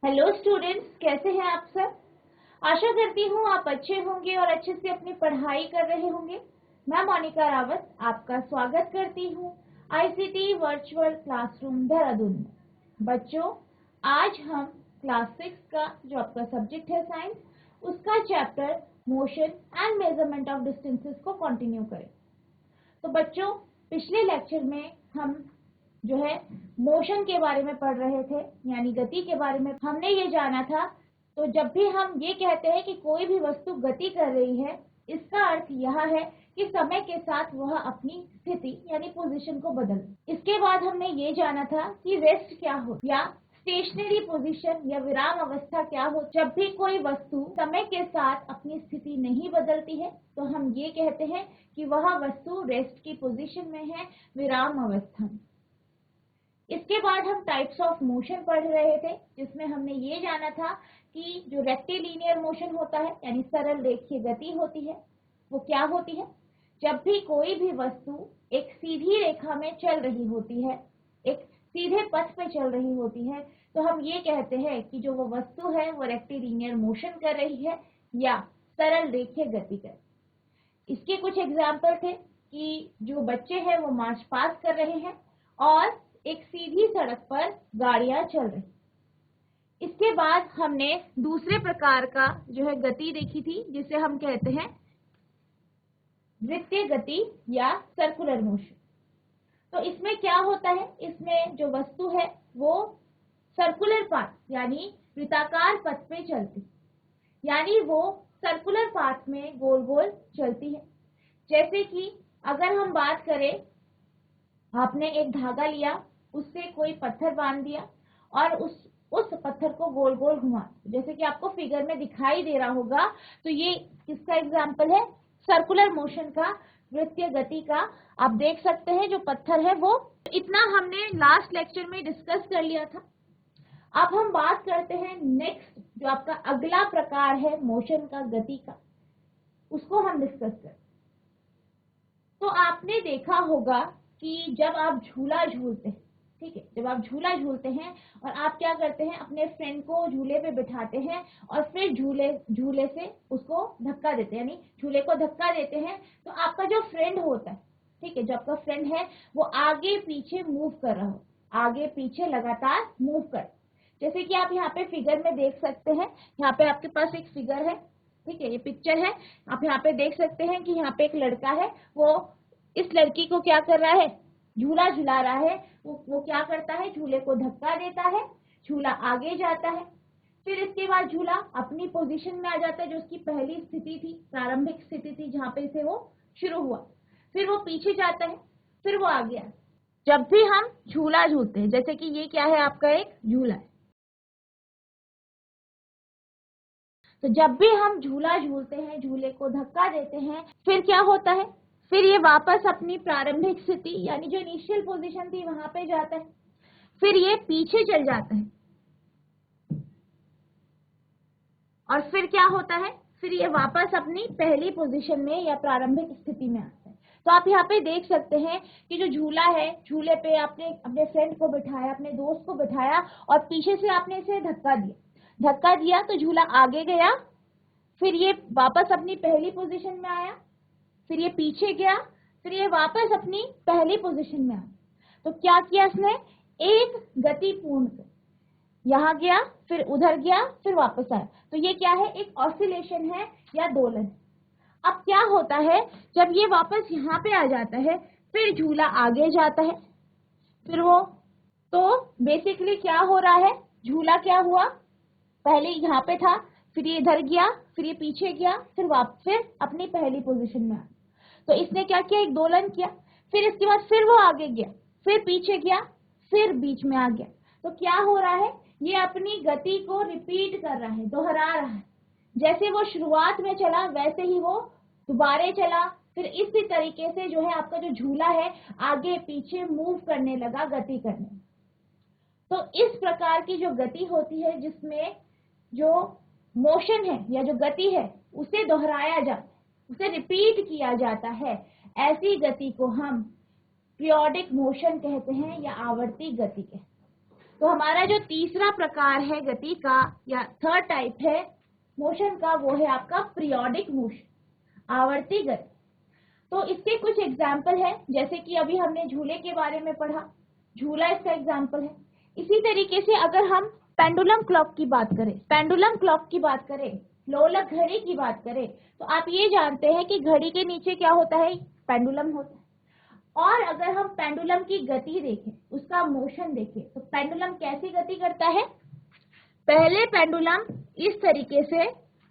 Hello students, कैसे हैं आप सब। आशा करती हूँ आप अच्छे होंगे और अच्छे से अपनी पढ़ाई कर रहे होंगे। मैं मोनिका रावत आपका स्वागत करती हूँ आईसीटी वर्चुअल क्लासरूम देहरादून में। बच्चों, आज हम क्लास 6 का जो आपका सब्जेक्ट है साइंस, उसका chapter motion and measurement of distances को कंटिन्यू करें। तो बच्चों, पिछले लेक्चर में हम जो है मोशन के बारे में पढ़ रहे थे, यानी गति के बारे में हमने ये जाना था। तो जब भी हम ये कहते हैं कि कोई भी वस्तु गति कर रही है, इसका अर्थ यह है कि समय के साथ वह अपनी स्थिति यानी पोजीशन को बदल। इसके बाद हमने ये जाना था कि रेस्ट क्या हो या स्टेशनरी पोजीशन या विराम अवस्था क्या हो। जब भी कोई वस्तु समय के साथ अपनी स्थिति नहीं बदलती है तो हम ये कहते हैं कि वह वस्तु रेस्ट की पोजीशन में है, विराम अवस्था में। इसके बाद हम टाइप्स ऑफ मोशन पढ़ रहे थे, जिसमें हमने ये जाना था कि जो रेक्टिलिनियर मोशन होता है यानी सरल रेखीय गति होती है, वो क्या होती है। जब भी कोई भी वस्तु एक सीधी रेखा में चल रही होती है, एक सीधे पथ पे चल रही होती है, तो हम ये कहते हैं कि जो वो वस्तु है वो रेक्टिलिनियर मोशन कर रही है या सरल रेखीय गति कर। इसके कुछ एग्जाम्पल थे कि जो बच्चे हैं वो मार्च पास कर रहे हैं और एक सीधी सड़क पर गाड़ियां चल रही। इसके बाद हमने दूसरे प्रकार का जो है गति देखी थी, जिसे हम कहते हैं वृत्तीय गति या सर्कुलर मोशन। तो इसमें क्या होता है, इसमें जो वस्तु है वो सर्कुलर पाथ यानी वृत्ताकार पथ पे चलती, यानी वो सर्कुलर पाथ में गोल गोल चलती है। जैसे कि अगर हम बात करें, आपने एक धागा लिया, उससे कोई पत्थर बांध दिया और उस पत्थर को गोल गोल घुमा, जैसे कि आपको फिगर में दिखाई दे रहा होगा। तो ये किसका एग्जाम्पल है, सर्कुलर मोशन का, वृत्तीय गति का। आप देख सकते हैं जो पत्थर है वो, इतना हमने लास्ट लेक्चर में डिस्कस कर लिया था। अब हम बात करते हैं नेक्स्ट, जो आपका अगला प्रकार है मोशन का, गति का, उसको हम डिस्कस करें। तो आपने देखा होगा कि जब आप झूला झूलते हैं, ठीक है, जब आप झूला झूलते हैं और आप क्या करते हैं, अपने फ्रेंड को झूले पे बिठाते हैं और फिर झूले से उसको धक्का देते हैं, यानी झूले को धक्का देते हैं। तो आपका जो फ्रेंड होता है, ठीक है, जो आपका फ्रेंड है वो आगे पीछे मूव कर रहा हो, आगे पीछे लगातार मूव कर। जैसे कि आप यहाँ पे फिगर में देख सकते हैं, यहाँ पे आपके पास एक फिगर है, ठीक है, ये पिक्चर है। आप यहाँ पे देख सकते हैं कि यहाँ पे एक लड़का है, वो इस लड़की को क्या कर रहा है, झूला झुला रहा है। वो क्या करता है, झूले को धक्का देता है, झूला आगे जाता है। फिर इसके बाद झूला अपनी पोजीशन में आ जाता है, जो उसकी पहली स्थिति थी, प्रारंभिक स्थिति थी, जहां पे से वो शुरू हुआ। फिर वो पीछे जाता है, फिर वो आगे आता है। जब भी हम झूला झूलते हैं, जैसे कि ये क्या है, आपका एक झूला है, तो जब भी हम झूला झूलते हैं, झूले को धक्का देते हैं, फिर क्या होता है, फिर ये वापस अपनी प्रारंभिक स्थिति यानी जो इनिशियल पोजीशन थी वहां पे जाता है। फिर ये पीछे चल जाता है और फिर क्या होता है, फिर ये वापस अपनी पहली पोजीशन में या प्रारंभिक स्थिति में आता है। तो आप यहाँ पे देख सकते हैं कि जो झूला है, झूले पे आपने अपने फ्रेंड को बिठाया, अपने दोस्त को बिठाया और पीछे से आपने इसे धक्का दिया तो झूला आगे गया, फिर ये वापस अपनी पहली पोजीशन में आया, फिर ये पीछे गया, फिर ये वापस अपनी पहली पोजीशन में आया। तो क्या किया इसने, एक गति पूर्ण कर, यहाँ गया, फिर उधर गया, फिर वापस आया। तो ये क्या है, एक ऑसिलेशन है या दोलन। अब क्या होता है, जब ये वापस यहाँ पे आ जाता है, फिर झूला आगे जाता है, फिर वो, तो बेसिकली क्या हो रहा है, झूला क्या हुआ, पहले यहाँ पे था, फिर ये इधर गया, फिर ये पीछे गया, फिर अपनी पहली पोजीशन में आया। तो इसने क्या किया, एक दोलन किया। फिर इसके बाद फिर वो आगे गया, फिर पीछे गया, फिर बीच में आ गया। तो क्या हो रहा है, ये अपनी गति को रिपीट कर रहा है, दोहरा रहा है। जैसे वो शुरुआत में चला वैसे ही वो दोबारा चला। फिर इसी तरीके से जो है आपका जो झूला है आगे पीछे मूव करने लगा, गति करने। तो इस प्रकार की जो गति होती है, जिसमें जो मोशन है या जो गति है उसे दोहराया जाता है, उसे रिपीट किया जाता है, ऐसी गति को हम पीरियोडिक मोशन कहते हैं या आवर्ती गति कहते हैं। तो हमारा जो तीसरा प्रकार है गति का या थर्ड टाइप है मोशन का, वो है आपका पीरियोडिक मोशन, आवर्ती गति। तो इसके कुछ एग्जाम्पल है, जैसे कि अभी हमने झूले के बारे में पढ़ा, झूला इसका एग्जाम्पल है। इसी तरीके से अगर हम पेंडुलम क्लॉक की बात करें, पेंडुलम क्लॉक की बात करें, लोलक घड़ी की बात करें, तो आप ये जानते हैं कि घड़ी के नीचे क्या होता है, पेंडुलम होता है। और अगर हम पेंडुलम की गति देखें, उसका मोशन देखें, तो पेंडुलम कैसी गति करता है। पहले पेंडुलम इस तरीके से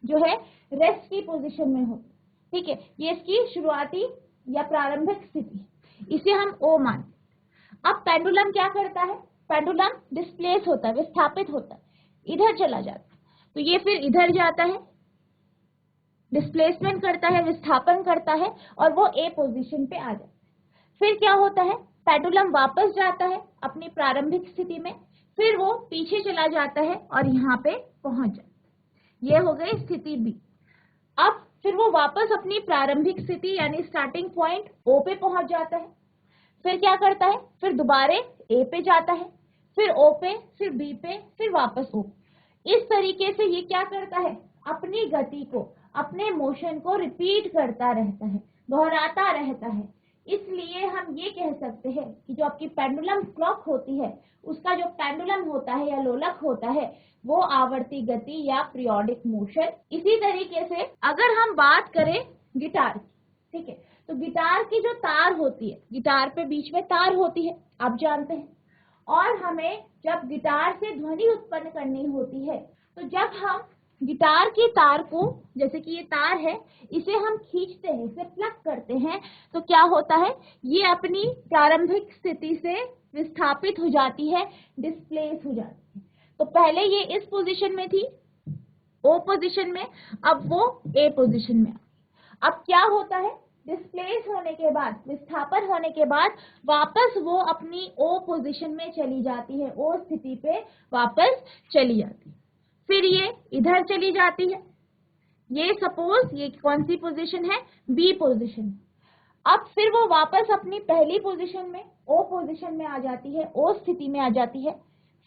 जो है रेस्ट की पोजीशन में होता है, ठीक है, ये इसकी शुरुआती या प्रारंभिक स्थिति है, इसे हम ओ मानते हैं। अब पेंडुलम क्या करता है, पेंडुलम डिस्प्लेस होता है, विस्थापित होता है, इधर चला जाता है, तो ये फिर इधर जाता है, डिस्प्लेसमेंट करता है, विस्थापन करता है, और वो ए पोजीशन पे आ जाता है। फिर क्या होता है, पेंडुलम वापस जाता है अपनी प्रारंभिक स्थिति में, फिर वो पीछे चला जाता है और यहाँ पे पहुंच जाता है। ये हो गई स्थिति बी। अब फिर वो वापस अपनी प्रारंभिक स्थिति यानी स्टार्टिंग पॉइंट ओ पे पहुंच जाता है। फिर क्या करता है, फिर दोबारे ए पे जाता है, फिर ओ पे, फिर बी पे, फिर वापस ओ। इस तरीके से ये क्या करता है, अपनी गति को, अपने मोशन को रिपीट करता रहता है, दोहराता रहता है। इसलिए हम ये कह सकते हैं कि जो आपकी पेंडुलम क्लॉक होती है, उसका जो पेंडुलम होता है या लोलक होता है, वो आवर्ती गति या पीरियोडिक मोशन। इसी तरीके से अगर हम बात करें गिटार की, ठीक है, तो गिटार की जो तार होती है, गिटार पे बीच में तार होती है, आप जानते हैं, और हमें जब गिटार से ध्वनि उत्पन्न करनी होती है, तो जब हम गिटार की तार को, जैसे कि ये तार है, इसे हम खींचते हैं, इसे प्लग करते हैं, तो क्या होता है, ये अपनी प्रारंभिक स्थिति से विस्थापित हो जाती है, डिस्प्लेस हो जाती है। तो पहले ये इस पोजीशन में थी, ओ पोजीशन में, अब वो ए पोजीशन में। अब क्या होता है, डिस्प्लेस होने के बाद, विस्थापन होने के बाद वापस वो अपनी ओ पोजीशन में चली जाती है, ओ स्थिति पे वापस चली जाती है। फिर ये इधर चली जाती है, ये सपोज ये कौन सी पोजीशन है, बी पोजीशन। अब फिर वो वापस अपनी पहली पोजीशन में, ओ पोजीशन में आ जाती है, ओ स्थिति में आ जाती है,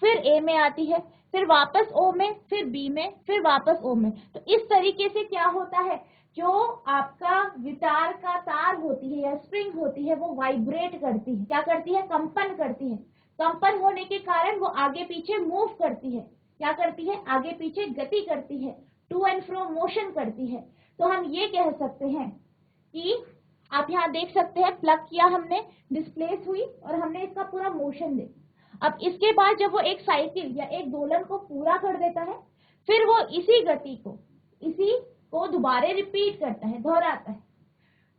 फिर ए में आती है, फिर वापस ओ में, फिर बी में, फिर वापस ओ में। तो इस तरीके से क्या होता है, जो आपका गिटार का तार होती है या स्प्रिंग होती है, वो वाइब्रेट करती है, क्या करती है, कंपन करती है। कंपन होने के कारण वो आगे पीछे मूव करती है, क्या करती है, आगे पीछे गति करती है, टू एंड फ्रो मोशन करती है। तो हम ये कह सकते हैं कि आप यहाँ देख सकते हैं, प्लग किया हमने, डिस्प्लेस हुई और हमने इसका पूरा मोशन देखा। अब इसके बाद जब वो एक साइकिल या एक दोलन को पूरा कर देता है, फिर वो इसी गति को, इसी को दोबारा रिपीट करता है, दोहराता है।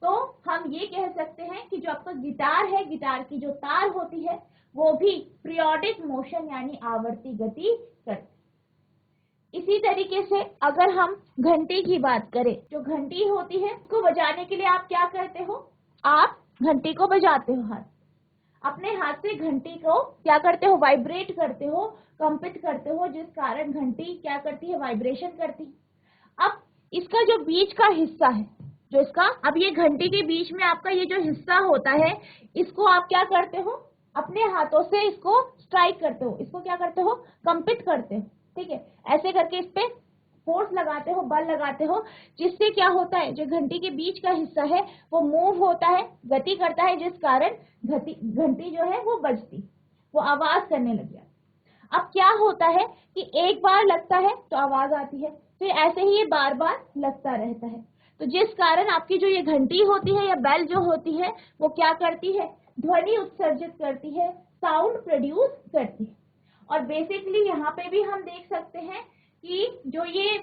तो हम ये कह सकते हैं कि जो आपका गिटार है, गिटार की जो तार होती है, वो भी पीरियोडिक मोशन यानी आवर्ती गति करती। इसी तरीके से अगर हम घंटी की बात करें, जो घंटी होती है, उसको बजाने के लिए आप क्या करते हो, आप घंटी को बजाते हो, हाथ, अपने हाथ से घंटी को क्या करते हो, वाइब्रेट करते हो, कंपित करते हो, जिस कारण घंटी क्या करती है, वाइब्रेशन करती है। अब इसका जो बीच का हिस्सा है, जो इसका, अब ये घंटी के बीच में आपका ये जो हिस्सा होता है, इसको आप क्या करते हो, अपने हाथों से इसको स्ट्राइक करते हो, इसको क्या करते हो, कंपित करते हो, ठीक है, ऐसे करके इस पे फोर्स लगाते हो, बल लगाते हो, जिससे क्या होता है, जो घंटी के बीच का हिस्सा है वो मूव होता है, गति करता है, जिस कारण घंटी जो है वो बजती, वो आवाज करने लग जाती। अब क्या होता है कि एक बार लगता है तो आवाज आती है, फिर ऐसे ही ये बार बार लगता रहता है, तो जिस कारण आपकी जो ये घंटी होती है या बेल जो होती है, वो क्या करती है, ध्वनि उत्सर्जित करती है, साउंड प्रोड्यूस करती है। और बेसिकली यहाँ पे भी हम देख सकते हैं कि जो ये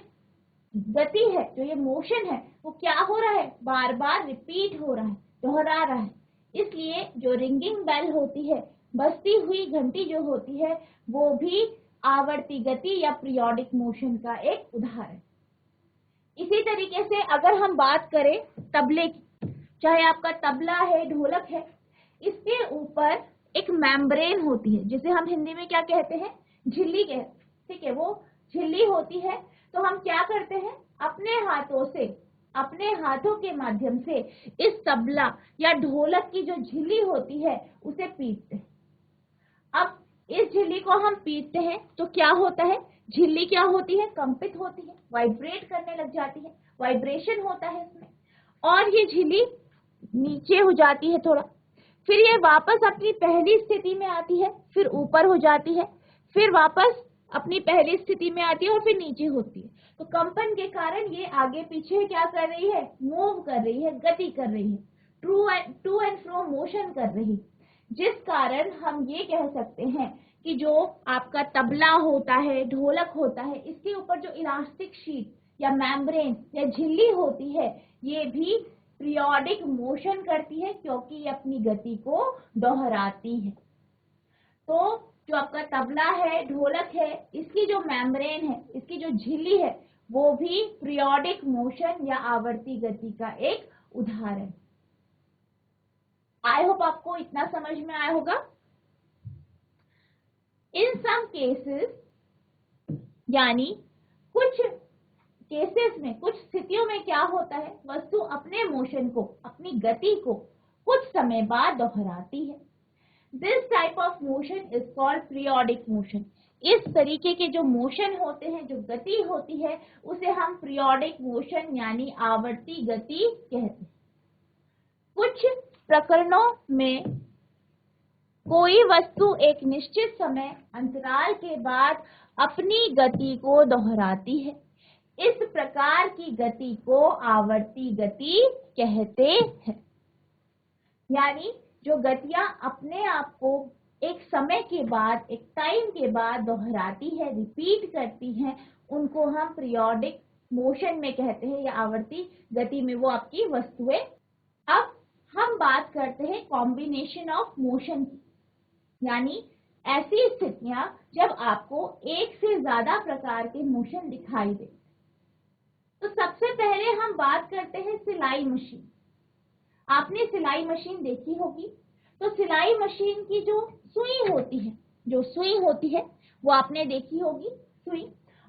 गति है, जो ये मोशन है, वो क्या हो रहा है, बार बार रिपीट हो रहा है, दोहरा रहा है। इसलिए जो रिंगिंग बेल होती है, बजती हुई घंटी जो होती है, वो भी आवर्ती गति या पीरियोडिक मोशन का एक उदाहरण। इसी तरीके से अगर हम बात करें तबले की, चाहे आपका तबला है, ढोलक है, इसके ऊपर एक मेम्ब्रेन होती है, जिसे हम हिंदी में क्या कहते हैं, झिल्ली कहते हैं, ठीक है, वो झिल्ली होती है। तो हम क्या करते हैं, अपने हाथों से, अपने हाथों के माध्यम से इस तबला या ढोलक की जो झिल्ली होती है, उसे पीटते हैं। अब इस झिल्ली को हम पीटते हैं तो क्या होता है, झिल्ली क्या होती है, कंपित होती है, वाइब्रेट करने लग जाती है, वाइब्रेशन होता है इसमें, और ये झिल्ली नीचे हो जाती है थोड़ा, फिर ये वापस अपनी पहली स्थिति में आती है, फिर ऊपर हो जाती है, फिर वापस अपनी पहली स्थिति में आती है और फिर नीचे होती है। तो कंपन के कारण ये आगे पीछे क्या कर रही है, मूव कर रही है, गति कर रही है, टू एंड फ्रो मोशन कर रही है, जिस कारण हम ये कह सकते हैं कि जो आपका तबला होता है, ढोलक होता है, इसके ऊपर जो इलास्टिक शीट या मेम्ब्रेन या झिल्ली होती है, ये भी पीरियोडिक मोशन करती है क्योंकि ये अपनी गति को दोहराती है। तो जो आपका तबला है, ढोलक है, इसकी जो मेम्ब्रेन है, इसकी जो झिल्ली है, वो भी पीरियोडिक मोशन या आवर्ती गति का एक उदाहरण। आई होप आपको इतना समझ में आया होगा। इन सम केसेस, यानी कुछ केसेस में, कुछ स्थितियों में क्या होता है, वस्तु अपने मोशन को, अपनी गति को कुछ समय बाद दोहराती है। This type of motion is called periodic motion. इस तरीके के जो मोशन होते हैं, जो गति होती है, उसे हम पीरियोडिक मोशन यानी आवर्ती गति कहते हैं। कुछ प्रकरणों में कोई वस्तु एक निश्चित समय अंतराल के बाद अपनी गति को दोहराती है। इस प्रकार की गति को आवर्ती गति कहते हैं। यानी जो गतियां अपने आप को एक समय के बाद, एक टाइम के बाद दोहराती है, रिपीट करती हैं, उनको हम पीरियोडिक मोशन में कहते हैं या आवर्ती गति में वो आपकी वस्तुएं। अब हम बात करते हैं कॉम्बिनेशन ऑफ मोशन की, यानी ऐसी स्थितियां जब आपको एक से ज्यादा प्रकार के मोशन दिखाई दे। तो सबसे पहले हम बात करते हैं सिलाई मशीन। आपने सिलाई मशीन देखी होगी। तो सिलाई मशीन की जो सुई होती है, वो आपने देखी होगी सुई।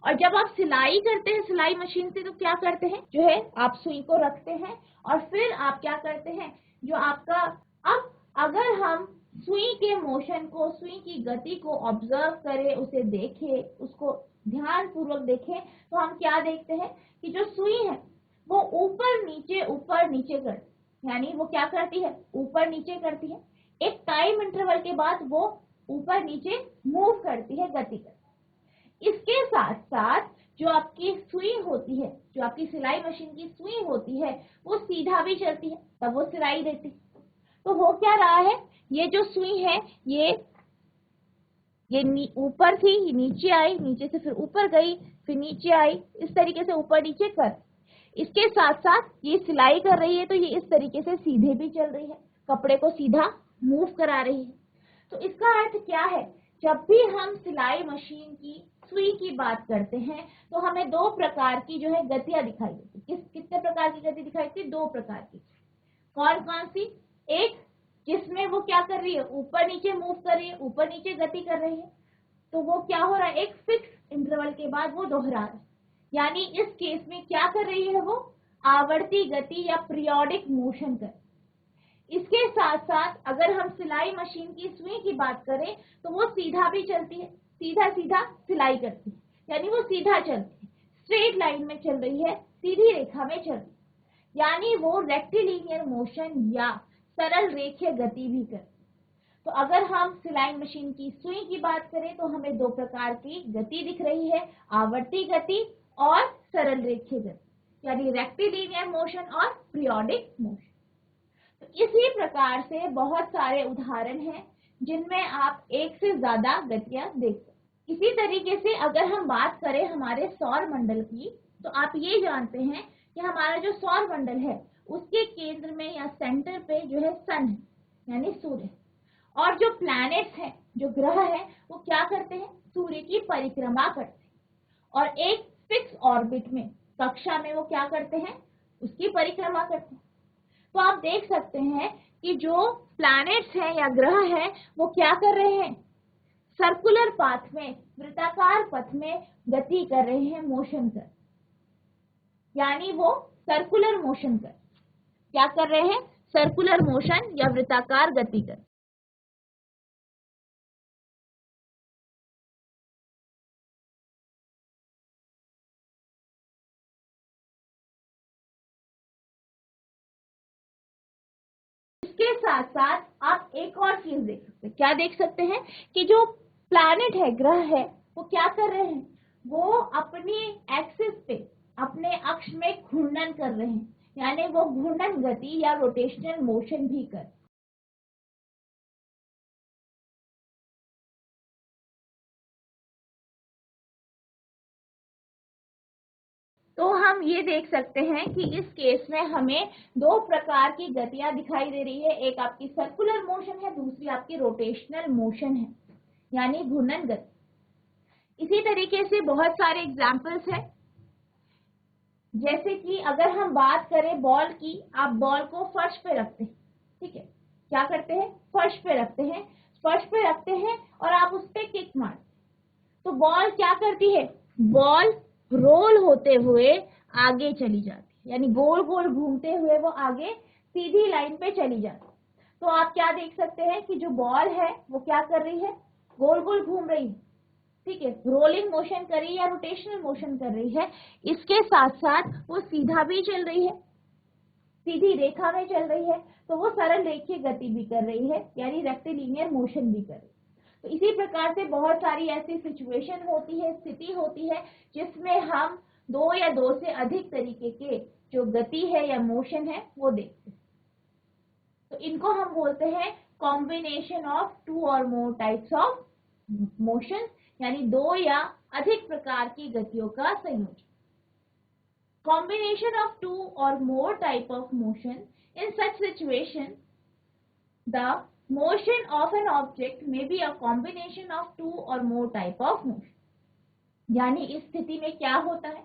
और जब आप सिलाई करते हैं सिलाई मशीन से, तो क्या करते हैं, जो है आप सुई को रखते हैं और फिर आप क्या करते हैं, जो आपका, अब अगर हम सुई के मोशन को, सुई की गति को ऑब्जर्व करें, उसे देखें, उसको ध्यान पूर्वक देखें, तो हम क्या देखते हैं कि जो सुई है वो ऊपर नीचे करती है। यानी वो क्या करती है, ऊपर नीचे करती है। एक टाइम इंटरवल के बाद वो ऊपर नीचे मूव करती है, गति करती है। इसके साथ साथ जो आपकी सुई होती है, जो आपकी सिलाई मशीन की सुई होती है, वो सीधा भी चलती है, तब वो सिलाई देती है। तो हो क्या रहा है, ये जो सुई है ये ऊपर थी, ये नीचे आई, नीचे से फिर ऊपर गई, फिर नीचे आई, इस तरीके से ऊपर नीचे कर। इसके साथ साथ ये सिलाई कर रही है, तो ये इस तरीके से सीधे भी चल रही है, कपड़े को सीधा मूव करा रही है। तो इसका अर्थ क्या है, जब भी हम सिलाई मशीन की सुई की बात करते हैं तो हमें दो प्रकार की जो है गतियां दिखाई देती। कितने प्रकार की गति दिखाई देती, दो प्रकार की। कौन कौन सी, एक जिसमें वो क्या कर रही है, ऊपर नीचे मूव कर रही है, ऊपर नीचे गति कर रही है, तो वो क्या हो रहा है, एक फिक्स इंटरवल के बाद वो दोहरा रहा है। यानी इस केस में क्या कर रही है, वो आवर्ती गति या पीरियोडिक मोशन कर। इसके साथ साथ अगर हम सिलाई मशीन की सुई की बात करें तो वो सीधा भी चलती है, सीधा सीधा सिलाई करती है, यानी वो सीधा चलती है, स्ट्रेट लाइन में चल रही है, सीधी रेखा में चल रही है, यानी वो रेक्टिलिनियर मोशन या सरल रेखीय गति भी करती है। तो अगर हम सिलाई मशीन की सुई की बात करें तो हमें दो प्रकार की गति दिख रही है, आवर्ती गति और सरल रेखीय गति, यानी रेक्टिलिनियर मोशन और पीरियोडिक मोशन। तो इसी प्रकार से बहुत सारे उदाहरण हैं जिनमें आप एक से ज्यादा गतियां देख सकते। इसी तरीके से अगर हम बात करें हमारे सौर मंडल की, तो आप ये जानते हैं कि हमारा जो सौर मंडल है उसके केंद्र में या सेंटर पे जो है सन है, यानी सूर्य, और जो प्लैनेट्स हैं, जो ग्रह हैं, वो क्या करते हैं, सूर्य की परिक्रमा करते हैं, और एक फिक्स ऑर्बिट में, कक्षा में वो क्या करते हैं, उसकी परिक्रमा करते हैं। तो आप देख सकते हैं कि जो प्लैनेट्स हैं या ग्रह हैं, वो क्या कर रहे हैं, सर्कुलर पाथ में, वृत्ताकार पथ में गति कर रहे हैं, मोशन कर, यानी वो सर्कुलर मोशन कर, क्या कर रहे हैं, सर्कुलर मोशन या वृत्ताकार गति कर। इसके साथ साथ आप एक और चीज देख सकते हैं। क्या देख सकते हैं कि जो प्लैनेट है, ग्रह है, वो क्या कर रहे हैं, वो अपनी एक्सिस पे, अपने अक्ष में घूर्णन कर रहे हैं, यानी वो घूर्णन गति या रोटेशनल मोशन भी कर। तो हम ये देख सकते हैं कि इस केस में हमें दो प्रकार की गतियां दिखाई दे रही है। एक आपकी सर्कुलर मोशन है, दूसरी आपकी रोटेशनल मोशन है, यानी घूर्णन गति। इसी तरीके से बहुत सारे एग्जाम्पल्स हैं, जैसे कि अगर हम बात करें बॉल की, आप बॉल को फर्श पे रखते हैं, ठीक है, क्या करते हैं, फर्श पे रखते हैं, फर्श पे रखते हैं और आप उस पर किक मारते, तो बॉल क्या करती है, बॉल रोल होते हुए आगे चली जाती है, यानी गोल गोल घूमते हुए वो आगे सीधी लाइन पे चली जाती है। तो आप क्या देख सकते हैं कि जो बॉल है वो क्या कर रही है, गोल गोल घूम रही है, ठीक है, रोलिंग मोशन कर रही है या रोटेशनल मोशन कर रही है। इसके साथ साथ वो सीधा भी चल रही है, सीधी रेखा में चल रही है, तो वो सरल रेखीय गति भी कर रही है, यानी रेक्टिलिनियर मोशन भी कर रही है। तो इसी प्रकार से बहुत सारी ऐसी सिचुएशन होती है, स्थिति होती है, जिसमें हम दो या दो से अधिक तरीके के जो गति है या मोशन है वो देखते हैं। तो इनको हम बोलते हैं कॉम्बिनेशन ऑफ टू और मोर टाइप्स ऑफ मोशन, यानी दो या अधिक प्रकार की गतियों का संयोजन। Combination of two or more type of motion. In such situation, the motion of an object may be a combination of two or more type of motion. यानी इस स्थिति में क्या होता है,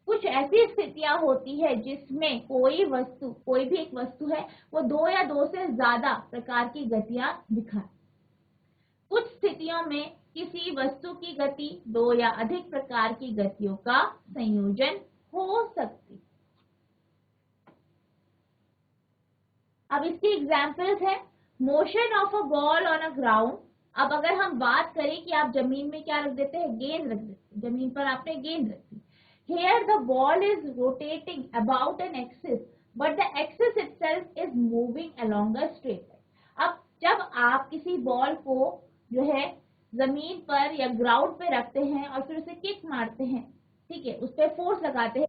कुछ ऐसी स्थितियां होती है जिसमें कोई वस्तु, कोई भी एक वस्तु है, वो दो या दो से ज्यादा प्रकार की गतियां दिखाए। कुछ स्थितियों में किसी वस्तु की गति दो या अधिक प्रकार की गतियों का संयोजन हो सकती। अब इसकी एग्जांपल्स है, motion of a ball on a ground. अब अगर हम बात करें कि आप जमीन में क्या रख देते हैं, गेंद रख देते हैं, जमीन पर आपने गेंद रखी, here the ball is rotating about an axis but the axis itself is moving along a straight line. अब जब आप किसी बॉल को जो है जमीन पर या ग्राउंड पे रखते हैं और फिर उसे किक मारते हैं, ठीक है, उस पर फोर्स लगाते हैं,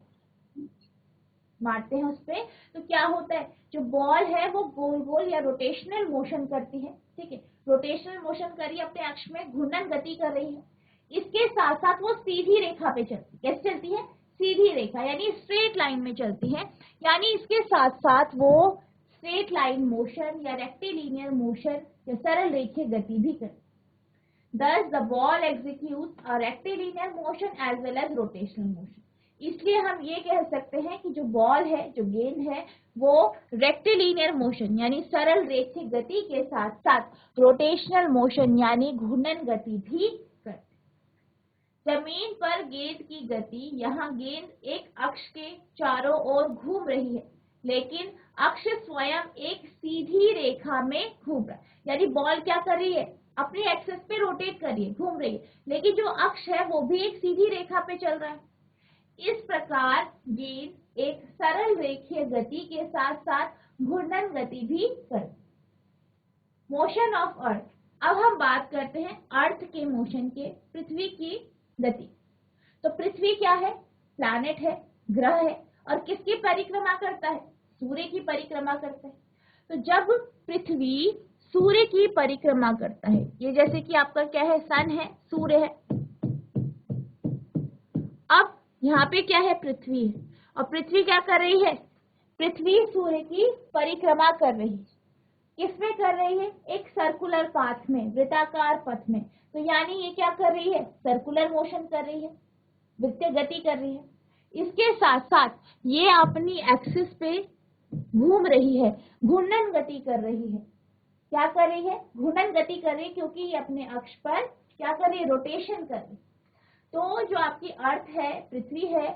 मारते हैं उस पे, तो क्या होता है, जो बॉल है वो गोल गोल या रोटेशनल मोशन करती है, ठीक है, रोटेशनल मोशन कर रही है, अपने अक्ष में घूर्णन गति कर रही है। इसके साथ साथ वो सीधी रेखा पे चलती है। कैसे चलती है, सीधी रेखा, यानी स्ट्रेट लाइन में चलती है, यानी इसके साथ साथ वो स्ट्रेट लाइन मोशन या रेक्टिलिनियर मोशन या सरल रेखीय गति भी करती है। Thus the ball executes a rectilinear motion as well as rotational motion. इसलिए हम ये कह सकते हैं कि जो बॉल है, जो गेंद है, वो रेक्टिलिनियर मोशन यानी सरल रेखीय गति के साथ साथ रोटेशनल मोशन यानी घूर्णन गति भी करती है। जमीन पर गेंद की गति, यहाँ गेंद एक अक्ष के चारों ओर घूम रही है, लेकिन अक्ष स्वयं एक सीधी रेखा में घूम रहा है, यानी बॉल क्या कर रही है, अपनी एक्सिस पे रोटेट कर रही है, घूम रही है, लेकिन जो अक्ष है वो भी एक सीधी रेखा पे चल रहा है। इस प्रकार गेंद एक सरल रेखीय गति के साथ साथ घूर्णन गति भी करती। Motion of earth. अब हम बात करते हैं अर्थ के मोशन के, पृथ्वी की गति। तो पृथ्वी क्या है, प्लैनेट है, ग्रह है, और किसकी परिक्रमा करता है, सूर्य की परिक्रमा करता है। तो जब पृथ्वी सूर्य की परिक्रमा करता है, ये जैसे कि आपका क्या है, सन है, सूर्य है, अब यहाँ पे क्या है, पृथ्वी है, और पृथ्वी क्या कर रही है, पृथ्वी सूर्य की परिक्रमा कर रही है। किसमें कर रही है, एक सर्कुलर पाथ में, वृत्ताकार पथ में। तो यानी ये क्या कर रही है, सर्कुलर मोशन कर रही है, वृत्तीय गति कर रही है। इसके साथ साथ ये अपनी एक्सिस पे घूम रही है, घूर्णन गति कर रही है। क्या कर रही है, घूर्णन गति कर रही है, क्योंकि ये अपने अक्ष पर क्या कर रही है, रोटेशन कर रही है। तो जो आपकी अर्थ है, पृथ्वी है,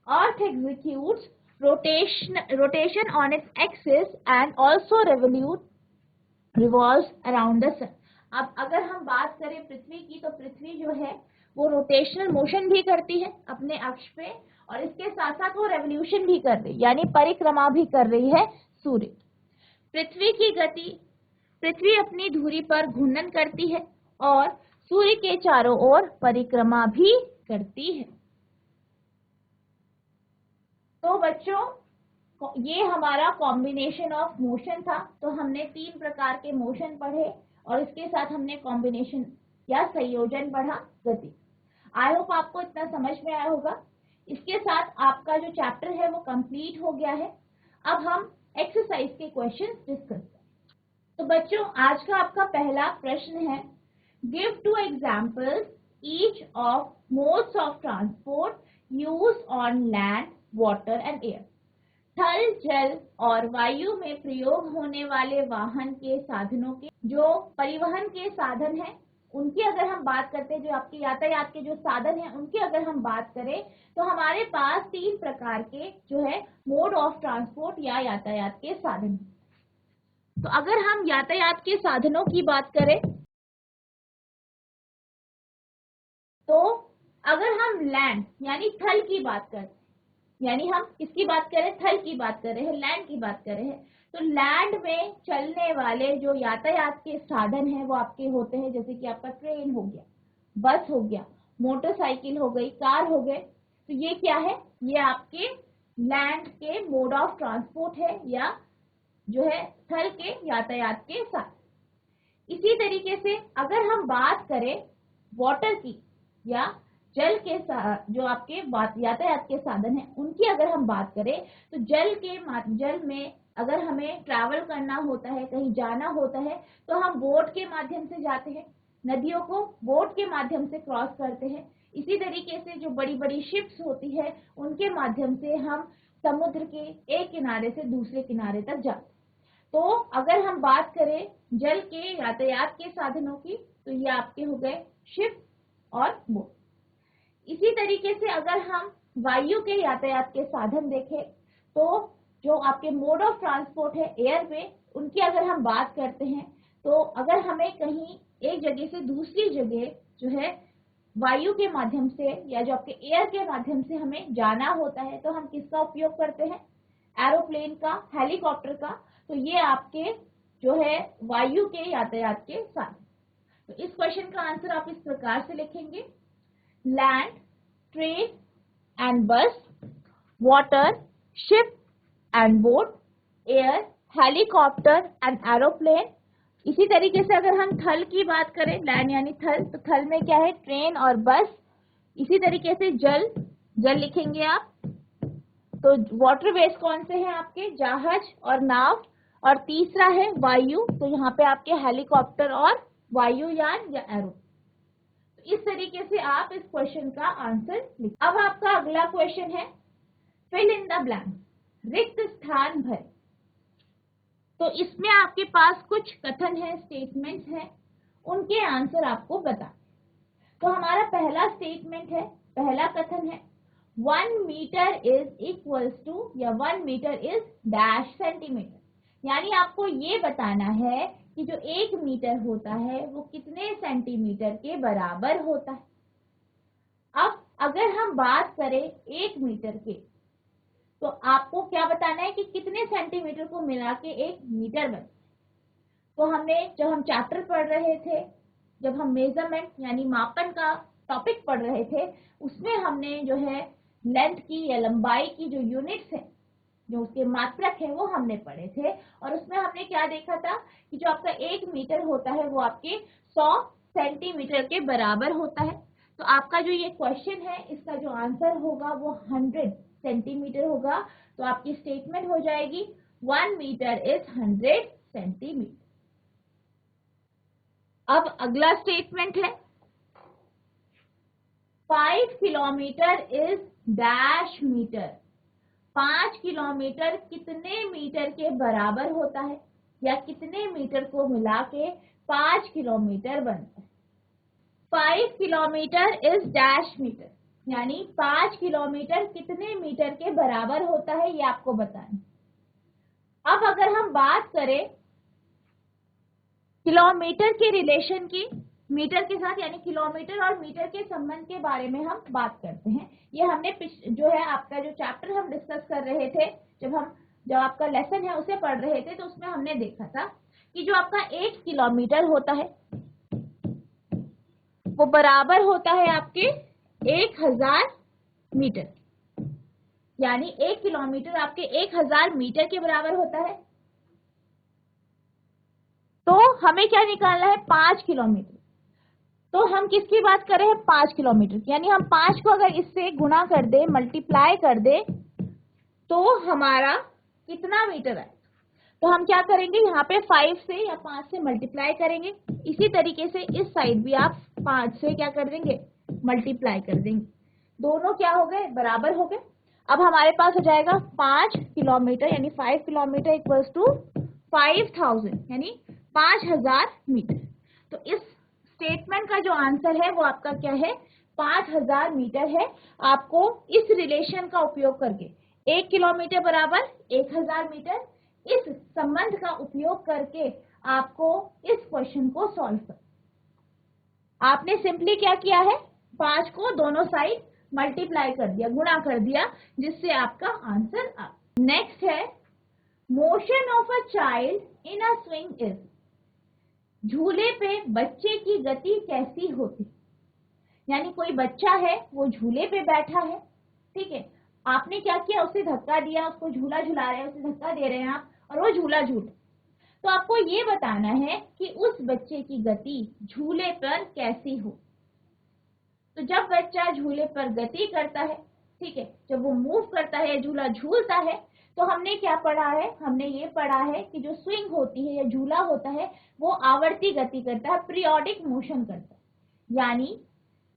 earth executes rotation on its axis and also revolves around the sun. अब अगर हम बात करें पृथ्वी की, तो पृथ्वी जो है वो रोटेशनल मोशन भी करती है अपने अक्ष पे, और इसके साथ साथ वो रेवोल्यूशन भी कर रही है, यानी परिक्रमा भी कर रही है सूर्य। पृथ्वी की गति, पृथ्वी अपनी धुरी पर घूर्णन करती है और सूर्य के चारों ओर परिक्रमा भी करती है। तो बच्चों, ये हमारा कॉम्बिनेशन ऑफ मोशन था। तो हमने 3 प्रकार के मोशन पढ़े और इसके साथ हमने कॉम्बिनेशन या संयोजन पढ़ा, गति। आई होप आपको इतना समझ में आया होगा। इसके साथ आपका जो चैप्टर है वो कंप्लीट हो गया है। अब हम एक्सरसाइज के क्वेश्चन डिस्कस करें। तो बच्चों, आज का आपका पहला प्रश्न है, give 2 examples each of modes of transport used on land, water and air. थल, जल और वायु में प्रयोग होने वाले वाहन के साधनों के, जो परिवहन के साधन हैं, उनकी अगर हम बात करते हैं, जो आपके यातायात के जो साधन हैं उनकी अगर हम बात करें, तो हमारे पास 3 प्रकार के जो है मोड ऑफ ट्रांसपोर्ट या यातायात के साधन हैं। तो अगर हम यातायात के साधनों की बात करें, तो अगर हम लैंड यानी थल की बात करें, यानी हम किसकी बात करें, थल की बात कर रहे हैं, लैंड की बात कर रहे हैं, तो लैंड में चलने वाले जो यातायात के साधन हैं वो आपके होते हैं, जैसे कि आपका ट्रेन हो गया, बस हो गया, मोटरसाइकिल हो गई, कार हो गए। तो ये क्या है, ये आपके लैंड के मोड ऑफ ट्रांसपोर्ट है या जो है थल के यातायात के साथ। इसी तरीके से अगर हम बात करें वाटर की या जल के जो आपके यातायात के साधन हैं उनकी अगर हम बात करें, तो जल में अगर हमें ट्रैवल करना होता है, कहीं जाना होता है, तो हम बोट के माध्यम से जाते हैं, नदियों को बोट के माध्यम से क्रॉस करते हैं। इसी तरीके से जो बड़ी बड़ी शिप्स होती है उनके माध्यम से हम समुद्र के एक किनारे से दूसरे किनारे तक जाते हैं। तो अगर हम बात करें जल के यातायात के साधनों की, तो ये आपके हो गए शिप और बोट। इसी तरीके से अगर हम वायु के यातायात के साधन देखें, तो जो आपके मोड ऑफ ट्रांसपोर्ट है एयर में, उनकी अगर हम बात करते हैं, तो अगर हमें कहीं एक जगह से दूसरी जगह जो है वायु के माध्यम से या जो आपके एयर के माध्यम से हमें जाना होता है, तो हम किसका उपयोग करते हैं, एरोप्लेन का, हेलीकॉप्टर का। तो ये आपके जो है वायु के यातायात के साधन। तो इस क्वेश्चन का आंसर आप इस प्रकार से लिखेंगे, लैंड, ट्रेन एंड बस, water, ship and boat, air, helicopter and aeroplane. इसी तरीके से अगर हम थल की बात करें, लैंड यानी थल, तो थल में क्या है, ट्रेन और बस। इसी तरीके से जल, जल लिखेंगे आप, तो वाटरवेज कौन से हैं आपके, जहाज और नाव। और तीसरा है वायु, तो यहाँ पे आपके हेलीकॉप्टर और वायुयान या एरो। इस तरीके से आप इस क्वेश्चन का आंसर लिखें। अब आपका अगला क्वेश्चन है, फिल इन द ब्लैंक, रिक्त स्थान भरें। तो इसमें आपके पास कुछ कथन है, स्टेटमेंट्स हैं, उनके आंसर आपको बता। तो हमारा पहला स्टेटमेंट है, पहला कथन है, 1 मीटर इज इक्वल्स टू या 1 मीटर इज डैश सेंटीमीटर। यानी आपको ये बताना है कि जो 1 मीटर होता है वो कितने सेंटीमीटर के बराबर होता है। अब अगर हम बात करें 1 मीटर के, तो आपको क्या बताना है कि कितने सेंटीमीटर को मिला के 1 मीटर बने। तो हमने जब हम चैप्टर पढ़ रहे थे, जब हम मेजरमेंट यानी मापन का टॉपिक पढ़ रहे थे, उसमें हमने जो है लेंथ की या लंबाई की जो यूनिट्स है, जो उसके मात्रक है, वो हमने पढ़े थे। और उसमें हमने क्या देखा था कि जो आपका 1 मीटर होता है वो आपके 100 सेंटीमीटर के बराबर होता है। तो आपका जो ये क्वेश्चन है, इसका जो आंसर होगा वो 100 सेंटीमीटर होगा। तो आपकी स्टेटमेंट हो जाएगी 1 मीटर इज 100 सेंटीमीटर। अब अगला स्टेटमेंट है, 5 kilometre is dash metre. 5 kilometre कितने मीटर के बराबर होता है, या कितने मीटर को मिला के 5 किलोमीटर बनता है। 5 किलोमीटर इज डैश मीटर, यानी 5 किलोमीटर कितने मीटर के बराबर होता है, ये आपको बताना। अब अगर हम बात करें किलोमीटर के रिलेशन की मीटर के साथ, यानी किलोमीटर और मीटर के संबंध के बारे में हम बात करते हैं। ये हमने जो है आपका जो चैप्टर हम डिस्कस कर रहे थे, जब हम जब आपका लेसन है उसे पढ़ रहे थे तो उसमें हमने देखा था कि जो आपका 1 किलोमीटर होता है वो बराबर होता है आपके 1000 मीटर, यानी 1 किलोमीटर आपके 1000 मीटर के बराबर होता है। तो हमें क्या निकालना है, 5 किलोमीटर। तो हम किसकी बात कर रहे हैं, 5 किलोमीटर, यानी हम 5 को अगर इससे गुणा कर दे, मल्टीप्लाई कर दे, तो हमारा कितना मीटर है। तो हम क्या करेंगे, यहाँ पे 5 से या 5 से मल्टीप्लाई करेंगे। इसी तरीके से इस साइड भी आप 5 से क्या कर देंगे, मल्टीप्लाई कर देंगे। दोनों क्या हो गए, बराबर हो गए। अब हमारे पास हो जाएगा 5 किलोमीटर यानी 5 किलोमीटर इक्वल्स टू 5000 यानी 5000 मीटर। तो इस स्टेटमेंट का जो आंसर है वो आपका क्या है, 5000 मीटर है। आपको इस रिलेशन का उपयोग करके 1 किलोमीटर बराबर 1000 मीटर, इस संबंध का उपयोग करके आपको इस क्वेश्चन को सॉल्व कर, आपने सिंपली क्या किया है, 5 को दोनों साइड मल्टीप्लाई कर दिया, गुणा कर दिया, जिससे आपका आंसर आ। नेक्स्ट है motion of a child in a swing is, झूले पे बच्चे की गति कैसी होती। यानी कोई बच्चा है वो झूले पे बैठा है, ठीक है, आपने क्या किया, उसे धक्का दिया, उसको झूला झुला रहे हैं, उसे धक्का दे रहे हैं आप, और वो झूला झूल, तो आपको ये बताना है कि उस बच्चे की गति झूले पर कैसी हो। तो जब बच्चा झूले पर गति करता है, ठीक है, जब वो मूव करता है, झूला झूलता है, तो हमने क्या पढ़ा है, हमने ये पढ़ा है कि जो स्विंग होती है या झूला होता है वो आवर्ती गति करता है, पीरियोडिक मोशन करता है, यानी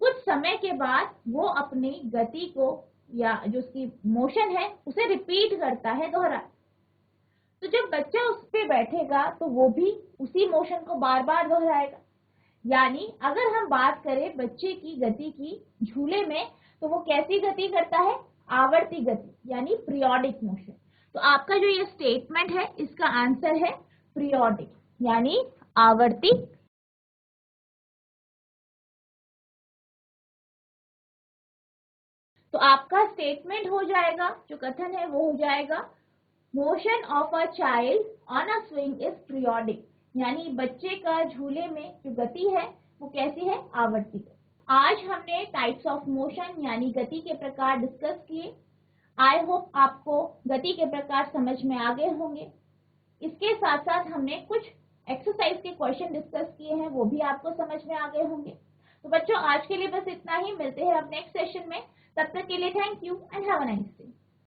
कुछ समय के बाद वो अपनी गति को या जो उसकी मोशन है उसे रिपीट करता है, दोहरा। तो जब बच्चा उस पे बैठेगा तो वो भी उसी मोशन को बार बार दोहराएगा। यानी अगर हम बात करें बच्चे की गति की झूले में, तो वो कैसी गति करता है, आवर्ती गति यानी पीरियोडिक मोशन। तो आपका जो ये स्टेटमेंट है इसका आंसर है पीरियोडिक यानी आवर्ती। तो आपका स्टेटमेंट हो जाएगा, जो कथन है वो हो जाएगा motion of a child on a swing is periodic, यानी बच्चे का झूले में जो गति है वो कैसी है, आवर्ती। आज हमने टाइप्स ऑफ मोशन यानी गति के प्रकार डिस्कस किए। आई होप आपको गति के प्रकार समझ में आ गए होंगे। इसके साथ साथ हमने कुछ एक्सरसाइज के क्वेश्चन डिस्कस किए हैं, वो भी आपको समझ में आ गए होंगे। तो बच्चों आज के लिए बस इतना ही, मिलते हैं अब नेक्स्ट सेशन में। तब तक के लिए thank you and have a nice day.